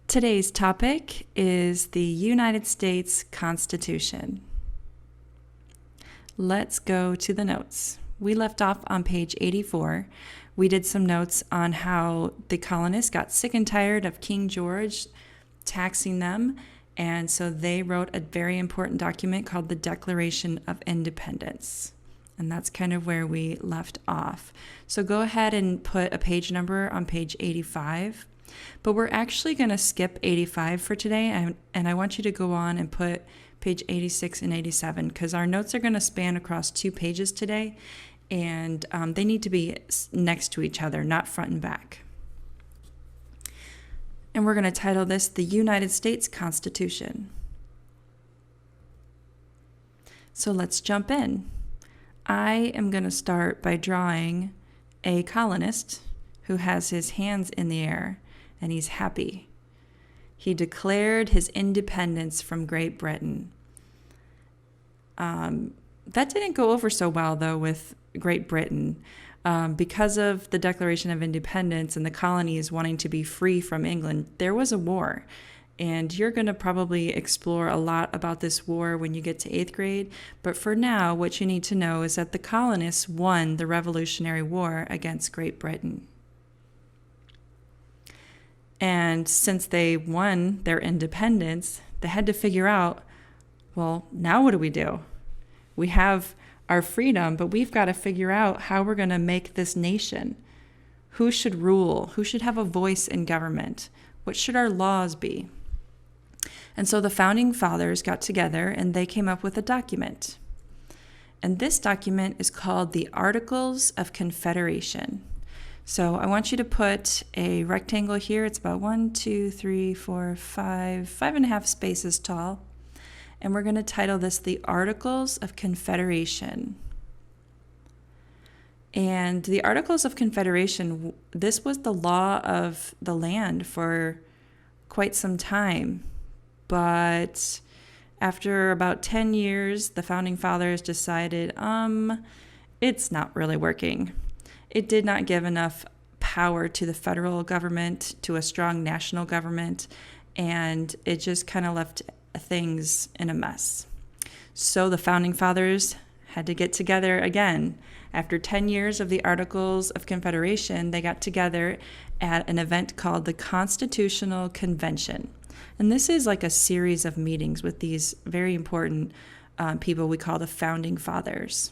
Today's topic is the United States Constitution. Let's go to the notes. We left off on page 84. We did some notes on how the colonists got sick and tired of King George taxing them, and so they wrote a very important document called the Declaration of Independence. And that's kind of where we left off. So go ahead and put a page number on page 85. But we're actually going to skip 85 for today, and I want you to go on and put page 86 and 87 because our notes are going to span across 2 pages today, and they need to be next to each other, not front and back. And we're going to title this the United States Constitution. So let's jump in. I am going to start by drawing a colonist who has his hands in the air. And he's happy. He declared his independence from Great Britain. That didn't go over so well, though, with Great Britain. Because of the Declaration of Independence and the colonies wanting to be free from England, there was a war. And you're going to probably explore a lot about this war when you get to 8th grade. But for now, what you need to know is that the colonists won the Revolutionary War against Great Britain. And since they won their independence, they had to figure out, well, now what do we do? We have our freedom, but we've got to figure out how we're going to make this nation. Who should rule? Who should have a voice in government? What should our laws be? And so the founding fathers got together and they came up with a document. And this document is called the Articles of Confederation. So I want you to put a rectangle here. It's about 5 and a half spaces tall. And we're going to title this the Articles of Confederation. And the Articles of Confederation, this was the law of the land for quite some time. But after about 10 years, the founding fathers decided, it's not really working. It did not give enough power to the federal government, to a strong national government, and it just kind of left things in a mess. So the founding fathers had to get together again. After 10 years of the Articles of Confederation, they got together at an event called the Constitutional Convention. And this is like a series of meetings with these very important people we call the founding fathers.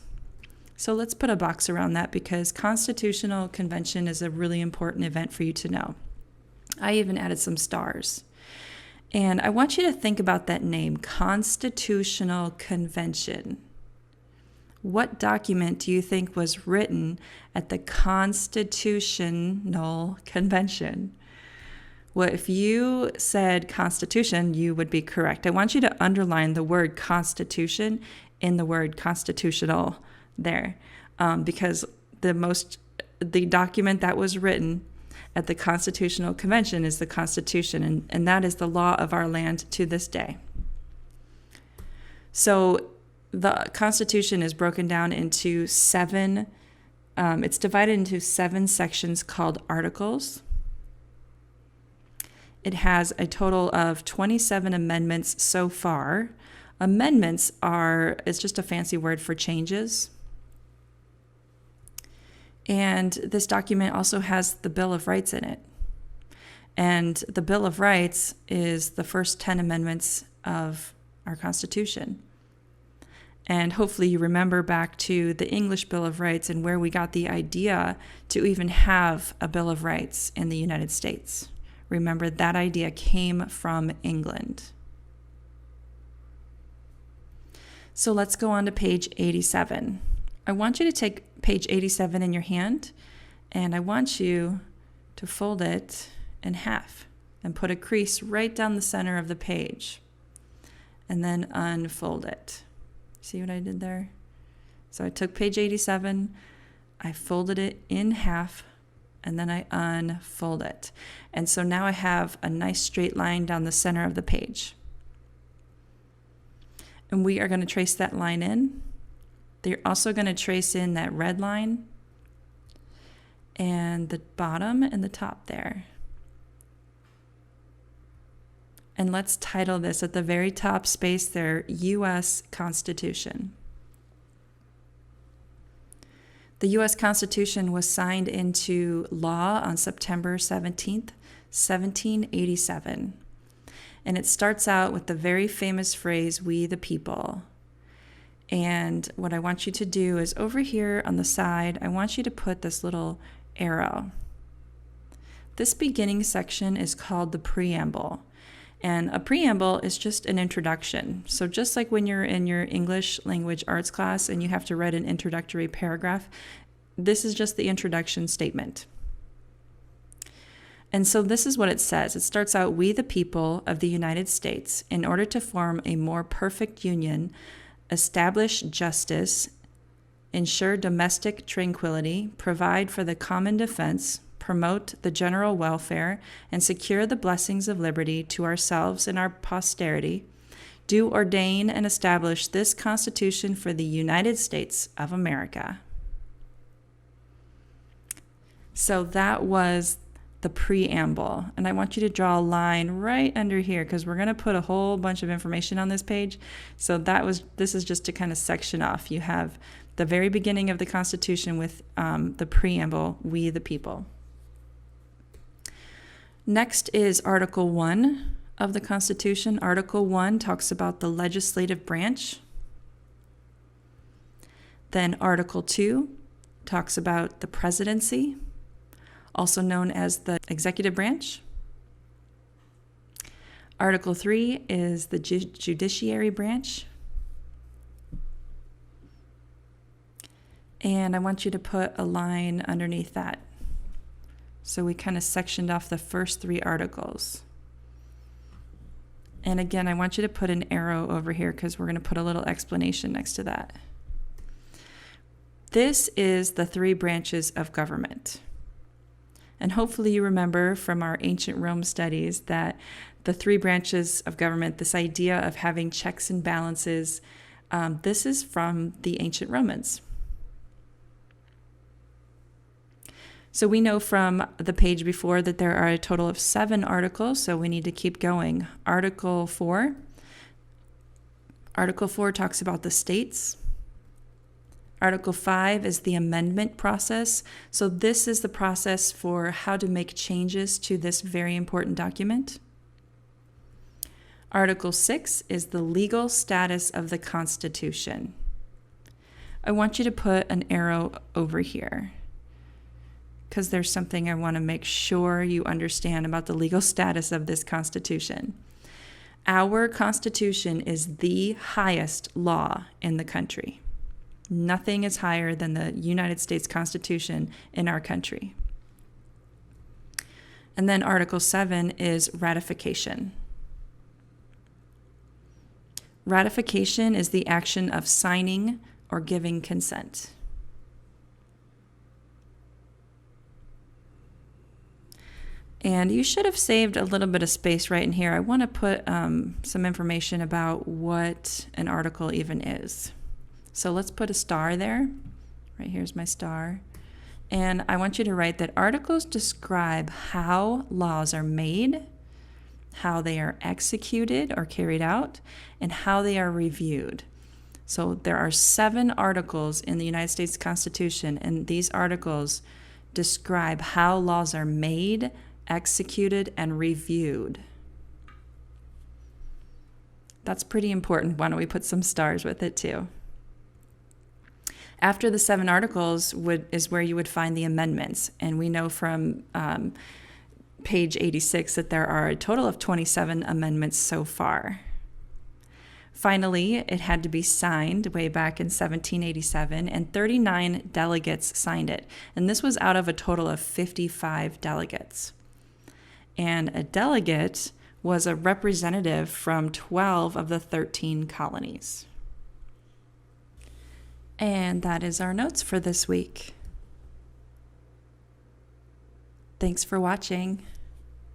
So let's put a box around that because Constitutional Convention is a really important event for you to know. I even added some stars. And I want you to think about that name, Constitutional Convention. What document do you think was written at the Constitutional Convention? Well, if you said Constitution, you would be correct. I want you to underline the word Constitution in the word constitutional there, because the document that was written at the Constitutional Convention is the Constitution, and that is the law of our land to this day. So the Constitution is broken down into 7, it's divided into 7 sections called articles. It has a total of 27 amendments so far. Amendments is just a fancy word for changes. And this document also has the Bill of Rights in it. And the Bill of Rights is the first 10 amendments of our Constitution. And hopefully you remember back to the English Bill of Rights and where we got the idea to even have a Bill of Rights in the United States. Remember, that idea came from England. So let's go on to page 87. I want you to take page 87 in your hand, and I want you to fold it in half and put a crease right down the center of the page, and then unfold it. See what I did there? So I took page 87, I folded it in half, and then I unfold it. And so now I have a nice straight line down the center of the page. And we are going to trace that line in. They're also going to trace in that red line and the bottom and the top there. And let's title this at the very top space there, U.S. Constitution. The U.S. Constitution was signed into law on September 17th, 1787. And it starts out with the very famous phrase, "We the people." And what I want you to do is over here on the side, I want you to put this little arrow. This beginning section is called the Preamble. And a preamble is just an introduction. So just like when you're in your English language arts class and you have to write an introductory paragraph, this is just the introduction statement. And so this is what it says. It starts out, "We the people of the United States, in order to form a more perfect union, establish justice, ensure domestic tranquility, provide for the common defense, promote the general welfare, and secure the blessings of liberty to ourselves and our posterity, do ordain and establish this Constitution for the United States of America." So that was the preamble. And I want you to draw a line right under here because we're going to put a whole bunch of information on this page. So this is just to kind of section off. You have the very beginning of the Constitution with the preamble, "We the people." Next is Article 1 of the Constitution. Article 1 talks about the legislative branch. Then Article 2 talks about the presidency, also known as the executive branch. Article 3 is the judiciary branch. And I want you to put a line underneath that. So we kind of sectioned off the first 3 articles. And again, I want you to put an arrow over here because we're going to put a little explanation next to that. This is the 3 branches of government. And hopefully you remember from our ancient Rome studies that the 3 branches of government, this idea of having checks and balances, this is from the ancient Romans. So we know from the page before that there are a total of 7 articles, so we need to keep going. Article 4. Article 4 talks about the states. Article 5 is the amendment process. So this is the process for how to make changes to this very important document. Article 6 is the legal status of the Constitution. I want you to put an arrow over here because there's something I want to make sure you understand about the legal status of this Constitution. Our Constitution is the highest law in the country. Nothing is higher than the United States Constitution in our country. And then Article 7 is ratification. Ratification is the action of signing or giving consent. And you should have saved a little bit of space right in here. I want to put some information about what an article even is. So let's put a star there. Right here's my star. And I want you to write that articles describe how laws are made, how they are executed or carried out, and how they are reviewed. So there are 7 articles in the United States Constitution, and these articles describe how laws are made, executed, and reviewed. That's pretty important. Why don't we put some stars with it too? After the 7 articles is where you would find the amendments. And we know from page 86 that there are a total of 27 amendments so far. Finally, it had to be signed way back in 1787, and 39 delegates signed it. And this was out of a total of 55 delegates. And a delegate was a representative from 12 of the 13 colonies. And that is our notes for this week. Thanks for watching.